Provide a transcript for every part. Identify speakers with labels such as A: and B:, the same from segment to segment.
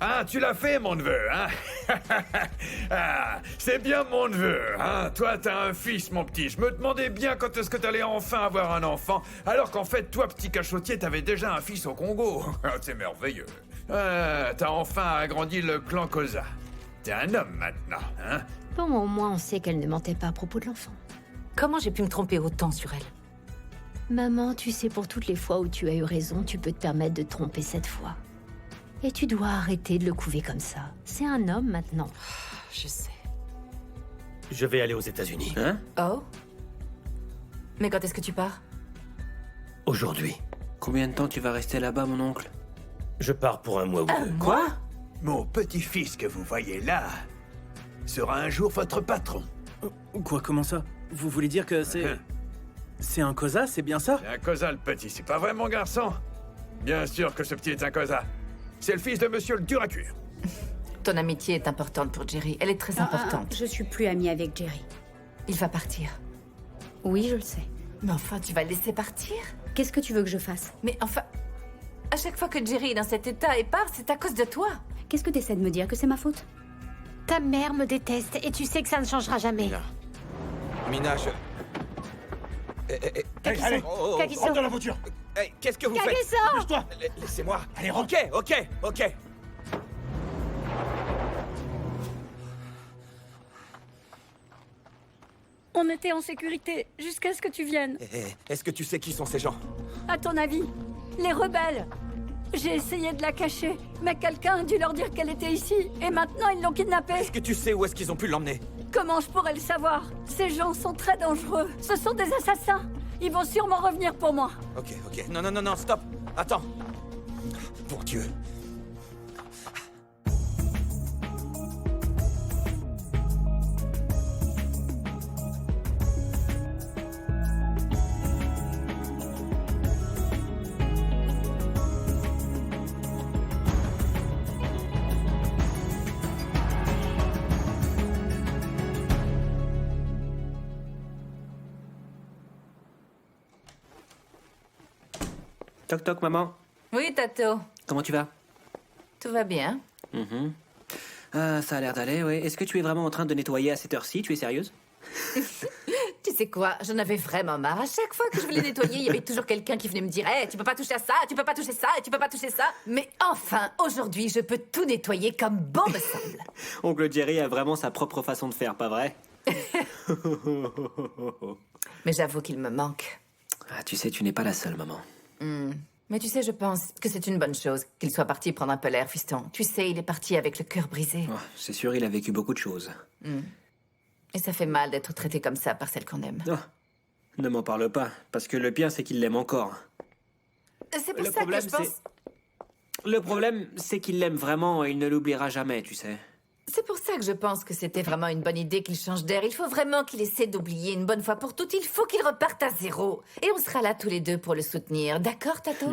A: Ah, tu l'as fait, mon neveu, hein? Ah, c'est bien mon neveu, hein? Toi, t'as un fils, mon petit. Je me demandais bien quand est-ce que t'allais enfin avoir un enfant, alors qu'en fait, toi, petit cachotier, t'avais déjà un fils au Congo. C'est merveilleux. T'as enfin agrandi le clan Koza. T'es un homme maintenant, hein?
B: Bon, au moins on sait qu'elle ne mentait pas à propos de l'enfant.
C: Comment j'ai pu me tromper autant sur elle?
B: Maman, tu sais, pour toutes les fois où tu as eu raison, tu peux te permettre de te tromper cette fois. Et tu dois arrêter de le couver comme ça. C'est un homme maintenant.
C: Je sais.
D: Je vais aller aux États-Unis.
E: Hein?
C: Oh? Mais quand est-ce que tu pars?
D: Aujourd'hui.
E: Combien de temps tu vas rester là-bas, mon oncle?
D: Je pars pour un mois ou deux.
C: Quoi?
A: Mon petit-fils que vous voyez là sera un jour votre patron.
F: Quoi, comment ça? Vous voulez dire que c'est... C'est un Koza, c'est bien ça?
A: C'est un Koza, le petit, c'est pas vrai, mon garçon? Bien sûr que ce petit est un Koza. C'est le fils de monsieur le dur à cuire.
C: Ton amitié est importante pour Jerry. Elle est très importante.
G: Je suis plus amie avec Jerry.
C: Il va partir.
G: Oui, je le sais.
C: Mais enfin, tu vas le laisser partir?
G: Qu'est-ce que tu veux que je fasse?
C: Mais enfin... À chaque fois que Jerry est dans cet état et part, c'est à cause de toi.
G: Qu'est-ce que t'essaies de me dire? Que c'est ma faute?
B: Ta mère me déteste et tu sais que ça ne changera jamais.
H: Mina, je...
B: Kakiso, Kakiso,
D: Rentre dans la voiture.
H: Hey, qu'est-ce que vous faites?
B: Kakiso!
D: Bouge-toi.
H: Laissez-moi.
D: Allez, rentre.
H: Ok.
I: On était en sécurité jusqu'à ce que tu viennes.
H: Est-ce que tu sais qui sont ces gens?
I: À ton avis, les rebelles. J'ai essayé de la cacher, mais quelqu'un a dû leur dire qu'elle était ici, et maintenant ils l'ont kidnappée.
H: Est-ce que tu sais où est-ce qu'ils ont pu l'emmener?
I: Comment je pourrais le savoir? Ces gens sont très dangereux. Ce sont des assassins. Ils vont sûrement revenir pour moi.
H: Ok. Non, stop. Attends. Pour Dieu.
E: Toc toc, maman.
C: Oui, Tato.
E: Comment tu vas?
C: Tout va bien.
E: Ah, ça a l'air d'aller, oui. Est-ce que tu es vraiment en train de nettoyer à cette heure-ci? Tu es sérieuse?
C: Tu sais quoi? J'en avais vraiment marre. À chaque fois que je voulais nettoyer, il y avait toujours quelqu'un qui venait me dire hey, tu peux pas toucher à ça, tu peux pas toucher ça, et tu peux pas toucher ça. Mais enfin, aujourd'hui, je peux tout nettoyer comme bon me semble.
E: Oncle Jerry a vraiment sa propre façon de faire, pas vrai?
C: Mais j'avoue qu'il me manque.
E: Ah, tu sais, tu n'es pas la seule, maman.
C: Mais tu sais, je pense que c'est une bonne chose qu'il soit parti prendre un peu l'air, fiston. Tu sais, il est parti avec le cœur brisé.
E: Oh, c'est sûr, il a vécu beaucoup de choses.
C: Et ça fait mal d'être traité comme ça par celle qu'on aime.
E: Oh, ne m'en parle pas, parce que le pire, c'est qu'il l'aime encore.
C: C'est pour
E: Le
C: ça que
E: problème,
C: je pense...
E: Le problème, c'est qu'il l'aime vraiment et il ne l'oubliera jamais, tu sais.
C: C'est pour ça que je pense que c'était vraiment une bonne idée qu'il change d'air. Il faut vraiment qu'il essaie d'oublier une bonne fois pour toutes. Il faut qu'il reparte à zéro. Et on sera là tous les deux pour le soutenir. D'accord, Tato?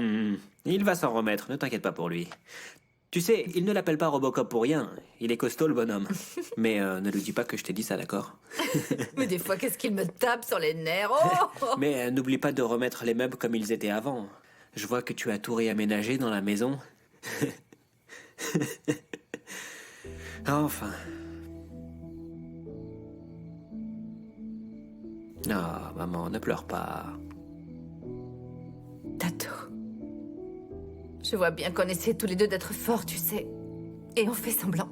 E: Il va s'en remettre, ne t'inquiète pas pour lui. Tu sais, il ne l'appelle pas Robocop pour rien. Il est costaud, le bonhomme. Mais ne lui dis pas que je t'ai dit ça, d'accord?
C: Mais des fois, qu'est-ce qu'il me tape sur les nerfs? Oh
E: Mais n'oublie pas de remettre les meubles comme ils étaient avant. Je vois que tu as tout réaménagé dans la maison. Enfin. Ah, maman, ne pleure pas.
C: Tato. Je vois bien qu'on essaie tous les deux d'être forts, tu sais. Et on fait semblant.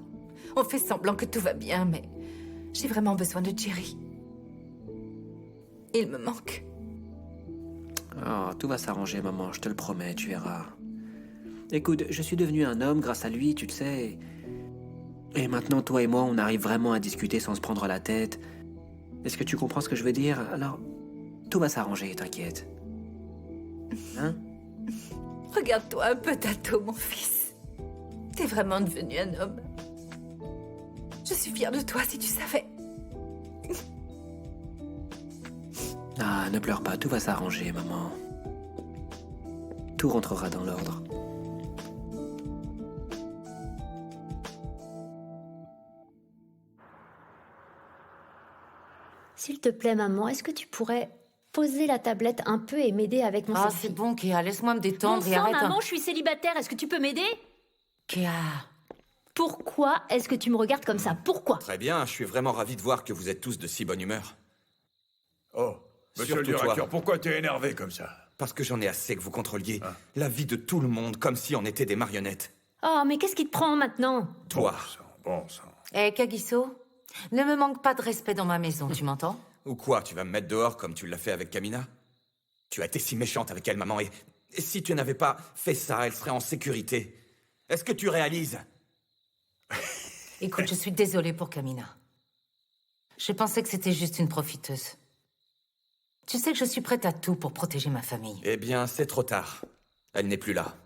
C: On fait semblant que tout va bien, mais j'ai vraiment besoin de Jerry. Il me manque.
E: Oh, tout va s'arranger, maman, je te le promets, tu verras. Écoute, je suis devenu un homme grâce à lui, tu le sais. Et maintenant, toi et moi, on arrive vraiment à discuter sans se prendre la tête. Est-ce que tu comprends ce que je veux dire? Alors, tout va s'arranger, t'inquiète. Hein?
C: Regarde-toi un peu, Tato, mon fils. T'es vraiment devenu un homme. Je suis fière de toi, si tu savais.
E: Ah, ne pleure pas, tout va s'arranger, maman. Tout rentrera dans l'ordre.
B: S'il te plaît, maman, est-ce que tu pourrais poser la tablette un peu et m'aider avec mon
C: Ah,
B: selfie?
C: c'est bon, Kéa, laisse-moi me
B: Bon
C: détendre et
B: sang,
C: arrête.
B: maman, je suis célibataire, est-ce que tu peux m'aider?
C: Kéa,
B: Pourquoi est-ce que tu me regardes comme ça? Pourquoi?
H: Très bien, je suis vraiment ravi de voir que vous êtes tous de si bonne humeur.
A: Oh, monsieur le
H: Surtout
A: directeur,
H: toi.
A: pourquoi t'es énervé comme ça?
H: Parce que j'en ai assez que vous contrôliez la vie de tout le monde comme si on était des marionnettes.
B: Oh, mais qu'est-ce qui te prend maintenant?
H: Toi.
A: Bon sang.
C: Eh, Kagiso, ne me manque pas de respect dans ma maison, tu m'entends?
H: Ou quoi, tu vas me mettre dehors comme tu l'as fait avec Kamina? Tu as été si méchante avec elle, maman, et si tu n'avais pas fait ça, elle serait en sécurité. Est-ce que tu réalises?
C: Écoute, je suis désolée pour Kamina. Je pensais que c'était juste une profiteuse. Tu sais que je suis prête à tout pour protéger ma famille.
H: Eh bien, c'est trop tard. Elle n'est plus là.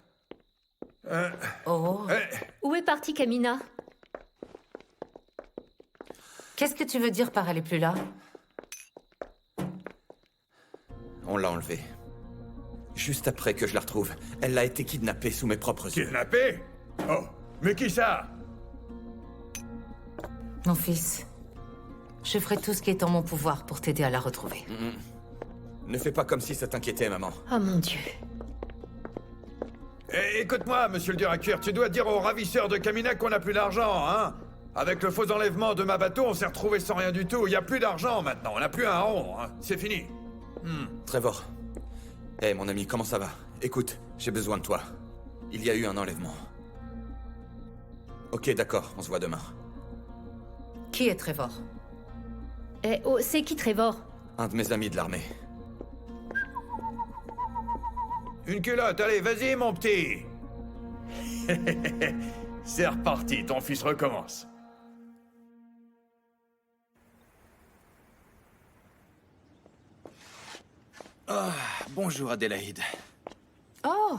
C: Oh,
B: Où est partie Kamina?
C: qu'est-ce que tu veux dire par elle est plus là?
H: On l'a enlevée. Juste après que je la retrouve, elle a été kidnappée sous mes propres yeux.
A: Kidnappé? Oh, mais qui ça?
C: Mon fils, je ferai tout ce qui est en mon pouvoir pour t'aider à la retrouver.
H: Ne fais pas comme si ça t'inquiétait, maman.
B: Oh mon Dieu.
A: Eh, écoute-moi, monsieur le directeur, tu dois dire aux ravisseurs de Kamina qu'on n'a plus d'argent, hein? Avec le faux enlèvement de ma bateau, on s'est retrouvé sans rien du tout. Il n'y a plus d'argent maintenant, on n'a plus un rond, hein? C'est fini.
H: Trevor. Eh, mon ami, comment ça va? Écoute, j'ai besoin de toi. Il y a eu un enlèvement. Ok, d'accord, on se voit demain.
C: Qui est Trevor?
B: Eh, oh, c'est qui Trevor?
H: Un de mes amis de l'armée.
A: Une culotte, allez, vas-y, mon petit. C'est reparti, ton fils recommence.
J: Bonjour Adélaïde.
C: Oh!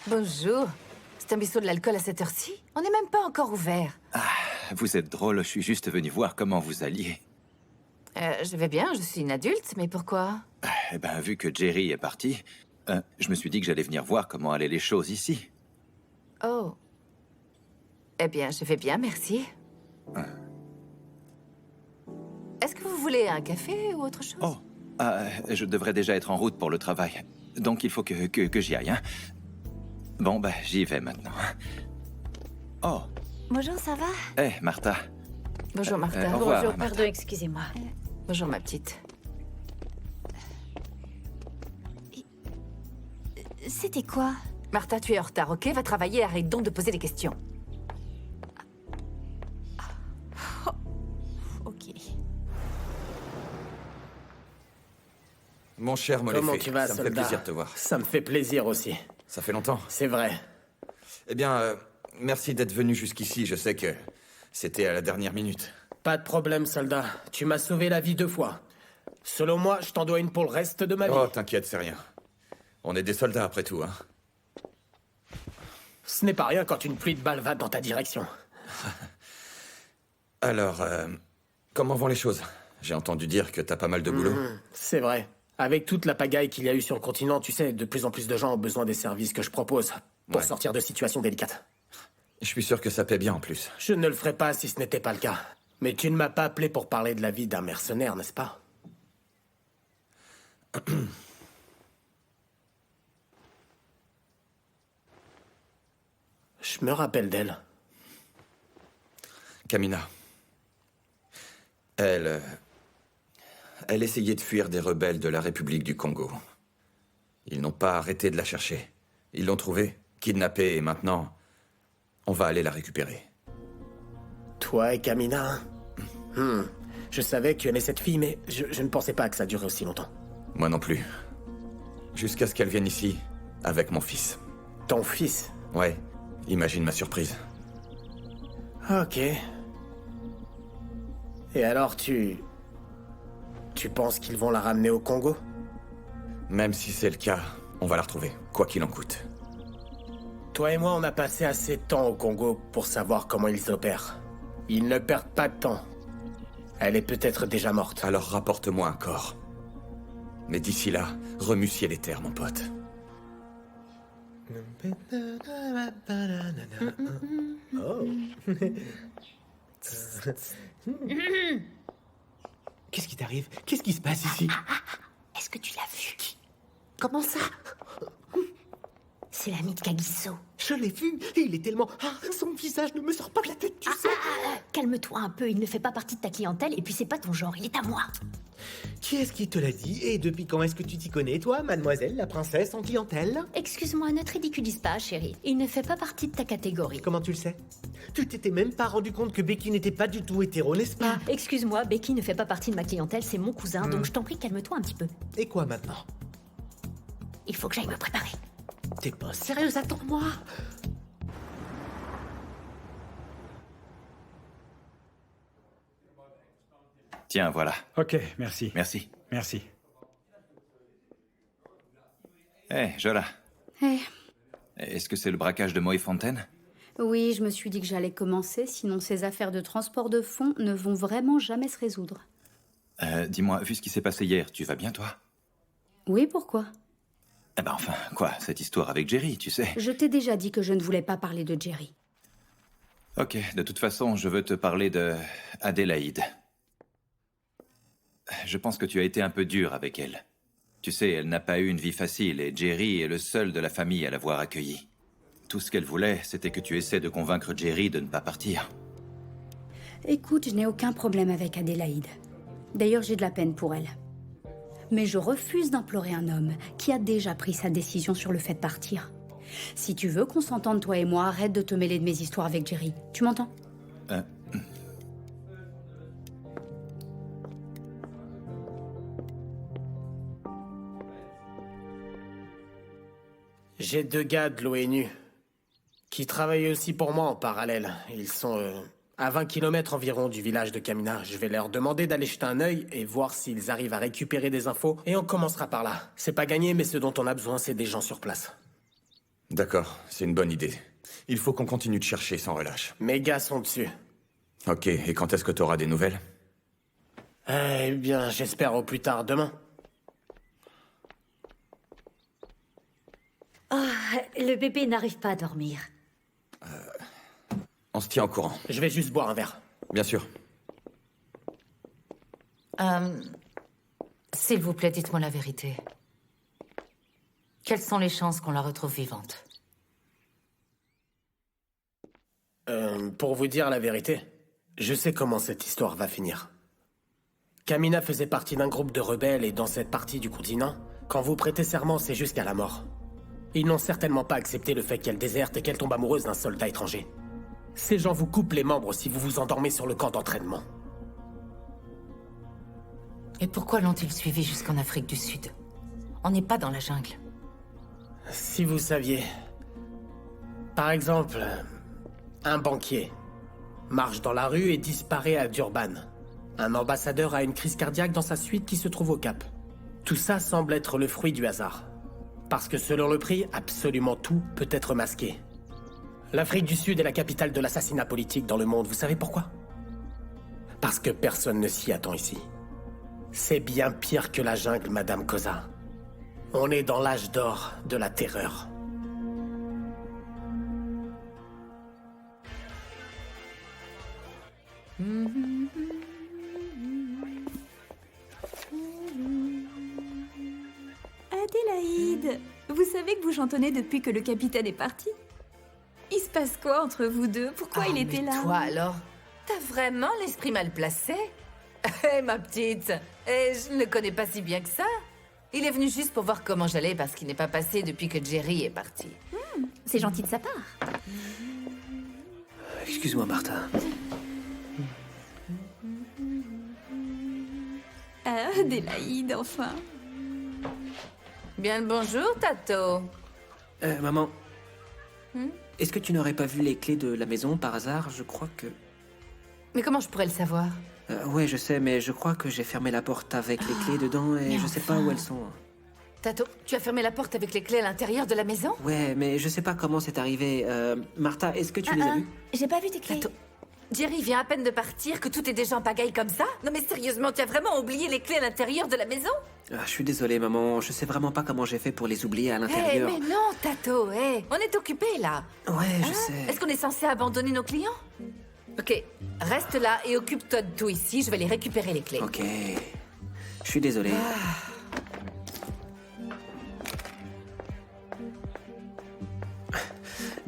C: Bonjour. C'est un bistrot de l'alcool à cette heure-ci? On n'est même pas encore ouvert.
J: Vous êtes drôle, je suis juste venu voir comment vous alliez.
C: Je vais bien, je suis une adulte, mais pourquoi?
J: Eh ben, vu que Jerry est parti, je me suis dit que j'allais venir voir comment allaient les choses ici.
C: Oh. Eh bien, je vais bien, merci. Est-ce que vous voulez un café ou autre chose?
J: Oh, je devrais déjà être en route pour le travail. Donc il faut que j'y aille, hein. Bon, bah, j'y vais maintenant. Oh,
G: Bonjour, ça va?
J: Martha.
C: Bonjour, Martha.
J: au revoir,
G: Bonjour,
J: Martha.
G: pardon, excusez-moi.
C: Bonjour, ma petite.
G: C'était quoi?
C: Martha, tu es en retard, ok? Va travailler, arrête donc de poser des questions.
G: Ok.
H: Mon cher Moléfé,
E: Comment tu vas,
H: ça me fait
E: soldat?
H: plaisir de te voir.
E: Ça me fait plaisir aussi.
H: Ça fait longtemps.
E: C'est vrai.
H: Eh bien, merci d'être venu jusqu'ici. Je sais que c'était à la dernière minute.
E: Pas de problème, soldat. Tu m'as sauvé la vie 2 fois. Selon moi, je t'en dois une pour le reste de ma vie.
H: Oh, t'inquiète, c'est rien. On est des soldats après tout, hein.
E: Ce n'est pas rien quand une pluie de balles va dans ta direction.
H: Alors, comment vont les choses? J'ai entendu dire que t'as pas mal de boulot.
E: C'est vrai. Avec toute la pagaille qu'il y a eu sur le continent, tu sais, de plus en plus de gens ont besoin des services que je propose pour
H: Ouais.
E: sortir de situations délicates.
H: Je suis sûr que ça paie bien en plus.
E: Je ne le ferais pas si ce n'était pas le cas. Mais tu ne m'as pas appelé pour parler de la vie d'un mercenaire, n'est-ce pas? Je me rappelle d'elle.
H: Kamina. Elle essayait de fuir des rebelles de la République du Congo. Ils n'ont pas arrêté de la chercher. Ils l'ont trouvée, kidnappée, et maintenant, on va aller la récupérer.
E: Toi et Kamina. Je savais que tu aimais cette fille, mais je ne pensais pas que ça durait aussi longtemps.
H: Moi non plus. Jusqu'à ce qu'elle vienne ici, avec mon fils.
E: Ton fils.
H: Ouais, imagine ma surprise.
E: Ok. Et alors tu penses qu'ils vont la ramener au Congo?
H: Même si c'est le cas, on va la retrouver, quoi qu'il en coûte.
E: Toi et moi, on a passé assez de temps au Congo pour savoir comment ils opèrent. Ils ne perdent pas de temps. Elle est peut-être déjà morte.
H: Alors rapporte-moi un corps. Mais d'ici là, remue ciel et terre, mon pote.
J: Qu'est-ce qui t'arrive? Qu'est-ce qui se passe ici?
B: Est-ce que tu l'as vu?
C: Comment ça?
B: C'est l'ami de Kagiso.
K: Je l'ai vu, et il est tellement... Ah, son visage ne me sort pas de la tête, tu sais.
B: Calme-toi un peu, il ne fait pas partie de ta clientèle et puis c'est pas ton genre, il est à moi.
K: Qui est-ce qui te l'a dit? Et depuis quand est-ce que tu t'y connais, toi, mademoiselle, la princesse en clientèle?
B: Excuse-moi, ne te ridiculise pas, chérie. Il ne fait pas partie de ta catégorie.
K: Comment tu le sais? Tu t'étais même pas rendu compte que Becky n'était pas du tout hétéro, n'est-ce pas?
B: Excuse-moi, Becky ne fait pas partie de ma clientèle, c'est mon cousin, donc je t'en prie, calme-toi un petit peu.
K: Et quoi maintenant?
B: Il faut que j'aille me préparer.
K: T'es pas sérieuse, attends-moi.
J: Tiens, voilà.
A: Ok, merci.
J: Merci.
A: Merci.
J: Hé, Jola.
G: Eh,
J: Est-ce que c'est le braquage de Moët Fontaine?
G: oui, je me suis dit que j'allais commencer, sinon ces affaires de transport de fonds ne vont vraiment jamais se résoudre.
J: Dis-moi, vu ce qui s'est passé hier, tu vas bien, toi?
G: Oui, pourquoi?
J: Eh ben enfin, quoi, cette histoire avec Jerry, tu sais.
G: Je t'ai déjà dit que je ne voulais pas parler de Jerry.
J: Ok, de toute façon, je veux te parler de Adélaïde. Je pense que tu as été un peu dur avec elle. Tu sais, elle n'a pas eu une vie facile et Jerry est le seul de la famille à l'avoir accueillie. Tout ce qu'elle voulait, c'était que tu essaies de convaincre Jerry de ne pas partir.
G: Écoute, je n'ai aucun problème avec Adélaïde. D'ailleurs, j'ai de la peine pour elle. Mais je refuse d'implorer un homme qui a déjà pris sa décision sur le fait de partir. Si tu veux qu'on s'entende, toi et moi, arrête de te mêler de mes histoires avec Jerry. Tu m'entends?
K: J'ai 2 gars de l'ONU qui travaillent aussi pour moi en parallèle. Ils sont à 20 km environ du village de Kamina. Je vais leur demander d'aller jeter un œil et voir s'ils arrivent à récupérer des infos. Et on commencera par là. C'est pas gagné, mais ce dont on a besoin, c'est des gens sur place.
H: D'accord, c'est une bonne idée. Il faut qu'on continue de chercher sans relâche.
K: Mes gars sont dessus.
H: Ok, et quand est-ce que t'auras des nouvelles?
K: Eh bien, j'espère au plus tard demain.
B: Le bébé n'arrive pas à dormir.
H: On se tient au courant.
K: Je vais juste boire un verre.
H: Bien sûr.
C: S'il vous plaît, dites-moi la vérité. Quelles sont les chances qu'on la retrouve vivante?
K: Pour vous dire la vérité, je sais comment cette histoire va finir. Kamina faisait partie d'un groupe de rebelles et dans cette partie du continent, quand vous prêtez serment, c'est jusqu'à la mort. Ils n'ont certainement pas accepté le fait qu'elle déserte et qu'elle tombe amoureuse d'un soldat étranger. Ces gens vous coupent les membres si vous vous endormez sur le camp d'entraînement.
C: Et pourquoi l'ont-ils suivi jusqu'en Afrique du Sud? On n'est pas dans la jungle.
K: Si vous saviez... Par exemple, un banquier marche dans la rue et disparaît à Durban. Un ambassadeur a une crise cardiaque dans sa suite qui se trouve au Cap. Tout ça semble être le fruit du hasard. Parce que selon le prix, absolument tout peut être masqué. L'Afrique du Sud est la capitale de l'assassinat politique dans le monde. Vous savez pourquoi? Parce que personne ne s'y attend ici. C'est bien pire que la jungle, Madame Koza. On est dans l'âge d'or de la terreur.
L: Adélaïde, vous savez que vous chantonnez depuis que le capitaine est parti? Il se passe quoi entre vous deux? Pourquoi il était
C: mais
L: là?
C: toi alors? T'as vraiment l'esprit mal placé? Eh ma petite, je ne le connais pas si bien que ça. Il est venu juste pour voir comment j'allais parce qu'il n'est pas passé depuis que Jerry est parti.
B: C'est gentil de sa part.
E: Excuse-moi, Martha.
L: Ah, Adélaïde, enfin.
C: Bien le bonjour, Tato.
E: Maman, est-ce que tu n'aurais pas vu les clés de la maison par hasard? Je crois que...
C: Mais comment je pourrais le savoir?
E: Ouais, je sais, mais je crois que j'ai fermé la porte avec les clés dedans et je sais pas où elles sont.
C: Tato, tu as fermé la porte avec les clés à l'intérieur de la maison?
E: Ouais, mais je sais pas comment c'est arrivé. Martha, est-ce que tu les as vues?
G: J'ai pas vu tes clés.
C: Tato, Jerry vient à peine de partir, que tout est déjà en pagaille comme ça? Non mais sérieusement, tu as vraiment oublié les clés à l'intérieur de la maison?
E: Je suis désolé, maman. Je sais vraiment pas comment j'ai fait pour les oublier à l'intérieur.
C: Mais non, Tato, on est occupés là.
E: Ouais, je sais.
C: Est-ce qu'on est censé abandonner nos clients? Ok, reste là et occupe-toi de tout ici, je vais les récupérer les clés.
E: Ok. Je suis désolé.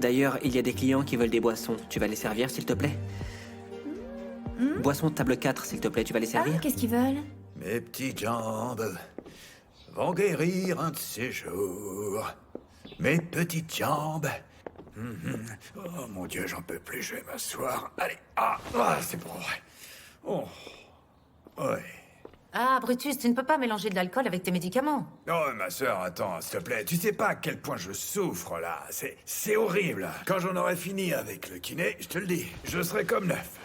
E: D'ailleurs, il y a des clients qui veulent des boissons. Tu vas les servir, s'il te plaît? Boisson table 4, s'il te plaît, tu vas les servir?
I: Qu'est-ce qu'ils veulent?
A: Mes petites jambes vont guérir un de ces jours. Mes petites jambes. Oh mon Dieu, j'en peux plus, je vais m'asseoir. Allez, c'est bon. Oh, ouais.
C: Ah, Brutus, tu ne peux pas mélanger de l'alcool avec tes médicaments.
A: Oh, ma sœur, attends, s'il te plaît. Tu sais pas à quel point je souffre, là. C'est horrible. Quand j'en aurai fini avec le kiné, je te le dis, je serai comme neuf.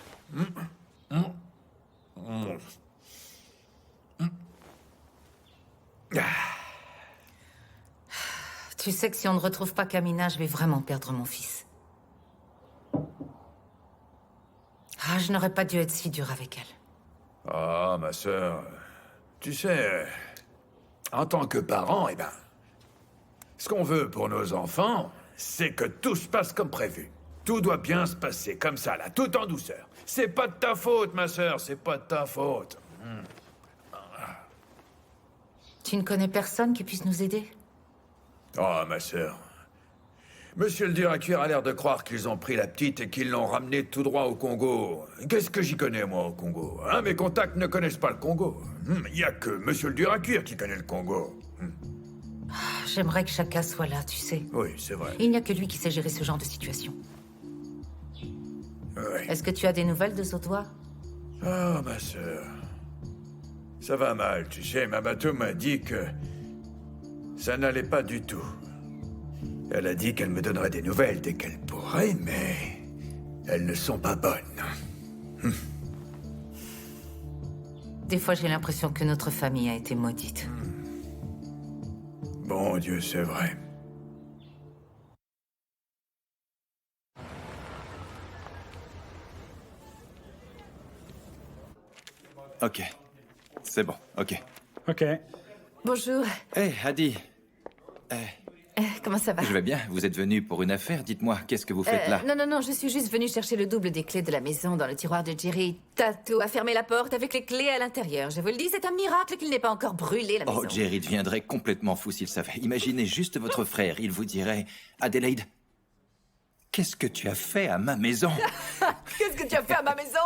C: Tu sais que si on ne retrouve pas Kamina, je vais vraiment perdre mon fils. Ah, je n'aurais pas dû être si dur avec elle.
A: Ah, ma sœur, tu sais, en tant que parent, ce qu'on veut pour nos enfants, c'est que tout se passe comme prévu. Tout doit bien se passer, comme ça, là, tout en douceur. C'est pas de ta faute, ma sœur, c'est pas de ta faute.
C: Tu ne connais personne qui puisse nous aider?
A: Oh, ma sœur. Monsieur le directeur a l'air de croire qu'ils ont pris la petite et qu'ils l'ont ramenée tout droit au Congo. Qu'est-ce que j'y connais, moi, au Congo? Hein, mes contacts ne connaissent pas le Congo. Il y a que Monsieur le directeur qui connaît le Congo.
C: J'aimerais que chacun soit là, tu sais.
A: Oui, c'est vrai.
C: Il n'y a que lui qui sait gérer ce genre de situation.
A: Oui.
C: Est-ce que tu as des nouvelles de Zotoa?
A: Oh, ma sœur. Ça va mal, tu sais. Ma bateau m'a dit que ça n'allait pas du tout. Elle a dit qu'elle me donnerait des nouvelles dès qu'elle pourrait, mais elles ne sont pas bonnes.
C: Des fois, j'ai l'impression que notre famille a été maudite.
A: Bon Dieu, c'est vrai.
J: Ok. C'est bon, ok.
F: Ok.
C: Bonjour.
J: Hey, Hadi.
C: Comment ça va?
J: Je vais bien. Vous êtes venu pour une affaire. Dites-moi, qu'est-ce que vous faites là?
C: Non, je suis juste venue chercher le double des clés de la maison dans le tiroir de Jerry. Tato a fermé la porte avec les clés à l'intérieur. Je vous le dis, c'est un miracle qu'il n'ait pas encore brûlé la maison.
J: Oh, Jerry deviendrait complètement fou s'il savait. Imaginez juste votre frère. Il vous dirait, Adélaïde, qu'est-ce que tu as fait à ma maison?
C: Qu'est-ce que tu as fait à ma maison?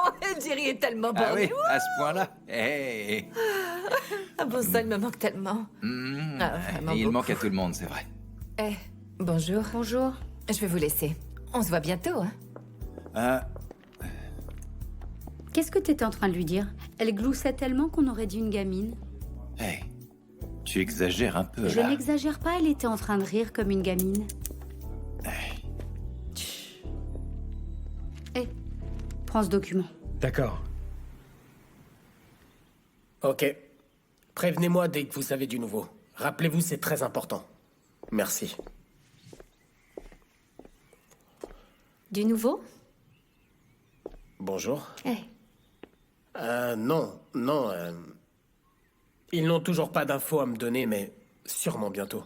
C: Jerry est tellement bon.
J: Ah oui, à ce point-là? Hey.
C: Ah bon, ça, il me manque tellement. Vraiment
J: Et il
C: beaucoup.
J: manque à tout le monde, c'est vrai.
C: Bonjour.
G: Bonjour.
C: Je vais vous laisser. On se voit bientôt, hein?
G: Qu'est-ce que t'étais en train de lui dire? Elle gloussait tellement qu'on aurait dit une gamine.
J: Hey, tu exagères un peu,
G: Je
J: là.
G: n'exagère pas, elle était en train de rire comme une gamine. Hé, prends ce document.
F: D'accord.
K: Ok. Prévenez-moi dès que vous savez du nouveau. Rappelez-vous, c'est très important. Merci.
B: Du nouveau?
K: Bonjour.
B: Hey.
K: Non. Ils n'ont toujours pas d'infos à me donner, mais sûrement bientôt.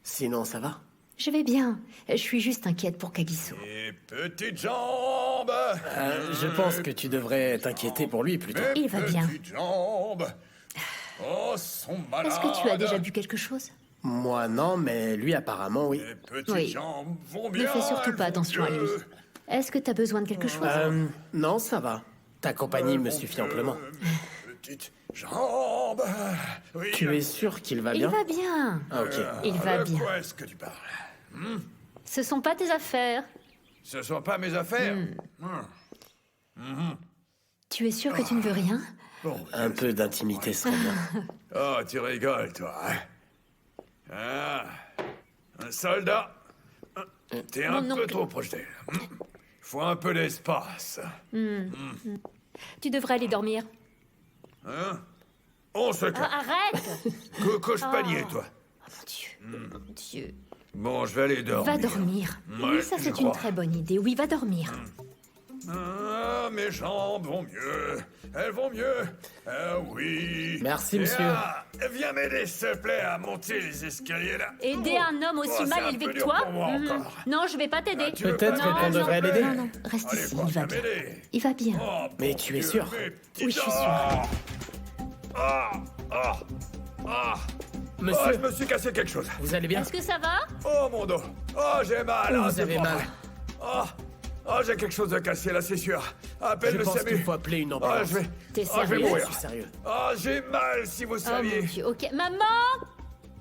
K: Sinon, ça va?
B: Je vais bien. Je suis juste inquiète pour Kagiso.
A: Et petites jambes.
K: Je pense que tu devrais t'inquiéter pour lui plutôt.
B: Il va bien.
A: Petites jambes. Oh, sont malades.
B: Est-ce que tu as déjà bu quelque chose?
K: Moi, non, mais lui, apparemment, oui.
A: Les petites
B: Oui.
A: jambes vont bien.
B: Ne fais surtout
A: elles
B: pas
A: vont
B: attention à lui.
A: mieux.
B: Est-ce que t'as besoin de quelque chose?
K: Non, ça va. Ta compagnie me suffit amplement.
A: Petites jambes. Oui.
K: Tu es sûr qu'il va
B: Il
K: bien?
B: va bien.
K: Ah, ok.
B: Il va
A: De
B: bien.
A: quoi est-ce que tu parles?
B: Ce sont pas tes affaires.
A: Ce sont pas mes affaires.
B: Tu es sûr que tu ne veux rien?
A: Bon.
K: Un peu d'intimité serait bien.
A: Oh, tu rigoles, toi. Hein? Un soldat. T'es un
B: Mon
A: peu
B: oncle.
A: trop projeté. Faut un peu d'espace.
B: Tu devrais aller dormir.
A: Hein? On se calme.
B: Arrête!
A: Couche panier, toi.
B: Mon Dieu.
A: Bon, je vais aller dormir.
B: Va dormir.
A: Ouais,
B: Oui, ça
A: je
B: c'est une
A: crois.
B: très bonne idée. Oui, va dormir.
A: Ah, mes jambes vont mieux. Elles vont mieux. Ah oui.
K: Merci,
A: Et
K: monsieur.
A: viens m'aider, s'il te plaît, à monter les escaliers là.
B: Aider un homme aussi
A: c'est
B: mal
A: un
B: élevé
A: peu
B: que
A: dur
B: toi?
A: pour moi encore.
B: Non, je vais pas t'aider.
A: Tu veux
K: Peut-être
A: pas
K: qu'on
A: m'aider,
K: devrait
A: s'il te plaît?
K: l'aider.
B: Non, reste
A: Allez,
B: ici,
A: quoi,
B: il va
A: viens
B: bien.
A: m'aider.
B: Il va bien.
A: Oh,
K: Mais
A: bon
K: tu es
A: Dieu,
K: sûr?
A: mes petits
B: Oui, je suis
A: dents.
B: sûre.
A: Ah, ah, ah.
K: Monsieur.
A: Oh, je me suis cassé quelque chose.
K: Vous allez bien?
B: Est-ce que ça va?
A: Oh, mon dos. Oh, j'ai mal.
K: Où
A: Ah,
K: vous
A: c'est
K: avez
A: pas
K: mal?
A: vrai. Oh, j'ai quelque chose de cassé, là, c'est sûr. Appelle
K: Je
A: le
K: pense
A: SAMU.
K: qu'il faut appeler une
A: Oh,
K: ambulance.
A: je vais...
B: T'es
A: Oh, je vais
B: sérieux?
A: mourir.
K: Je suis sérieux.
A: Oh, j'ai mal, si vous
B: Oh
A: saviez.
B: mon Dieu, ok. Maman!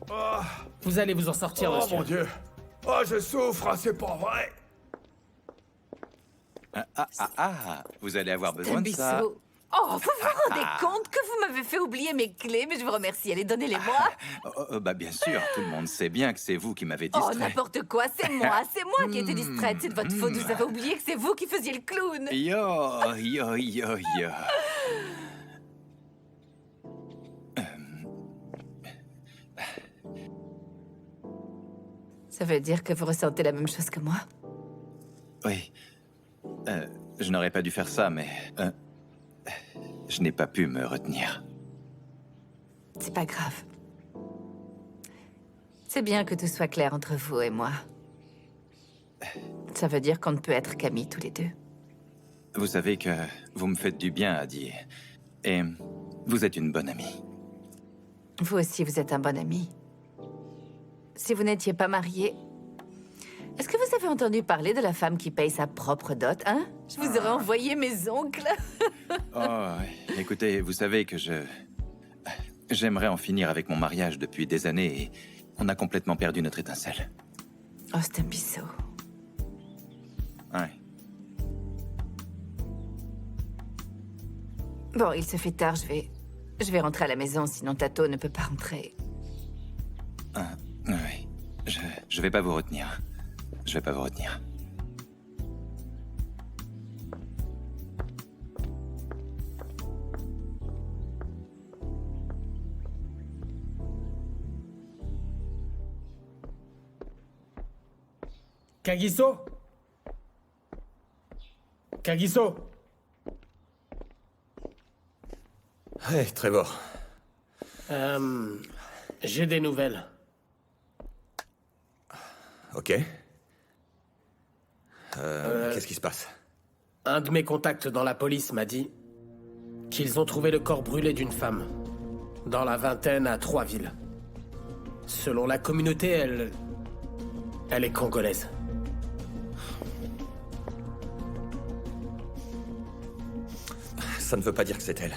A: Oh,
K: Vous allez vous en sortir,
A: oh,
K: monsieur.
A: mon Dieu. Oh, je souffre, c'est pas vrai.
J: Vous allez avoir
C: Un
J: besoin de ça.
C: bisou. Oh, vous vous rendez compte que vous m'avez fait oublier mes clés, mais je vous remercie. Allez, donnez-les-moi.
J: Bah bien sûr, tout le monde sait bien que c'est vous qui m'avez
C: Oh,
J: distrait.
C: n'importe quoi, c'est moi qui étais distraite. C'est de votre faute, vous avez oublié que c'est vous qui faisiez le clown.
J: Yo.
C: Ça veut dire que vous ressentez la même chose que moi?
J: Oui. Je n'aurais pas dû faire ça, mais... je n'ai pas pu me retenir.
C: C'est pas grave. C'est bien que tout soit clair entre vous et moi. Ça veut dire qu'on ne peut être qu'amis tous les deux.
J: Vous savez que vous me faites du bien, Adi. Et vous êtes une bonne amie.
C: Vous aussi, vous êtes un bon ami. Si vous n'étiez pas marié... Est-ce que vous avez entendu parler de la femme qui paye sa propre dot, hein? Je vous aurais envoyé mes oncles.
J: Oh, écoutez, vous savez que j'aimerais en finir avec mon mariage depuis des années et on a complètement perdu notre étincelle.
C: Oh, c'est un bisou.
J: Ouais.
C: Bon, il se fait tard, je vais rentrer à la maison, sinon Tato ne peut pas rentrer.
J: Oui. Je vais pas vous retenir. Je vais pas vous retenir.
K: Kagiso? Kagiso?
H: Hey, Trevor.
K: J'ai des nouvelles.
H: Ok. Qu'est-ce qui se passe?
K: Un de mes contacts dans la police m'a dit qu'ils ont trouvé le corps brûlé d'une femme dans la vingtaine à Troisville. Selon la communauté, elle est congolaise.
H: Ça ne veut pas dire que c'est elle.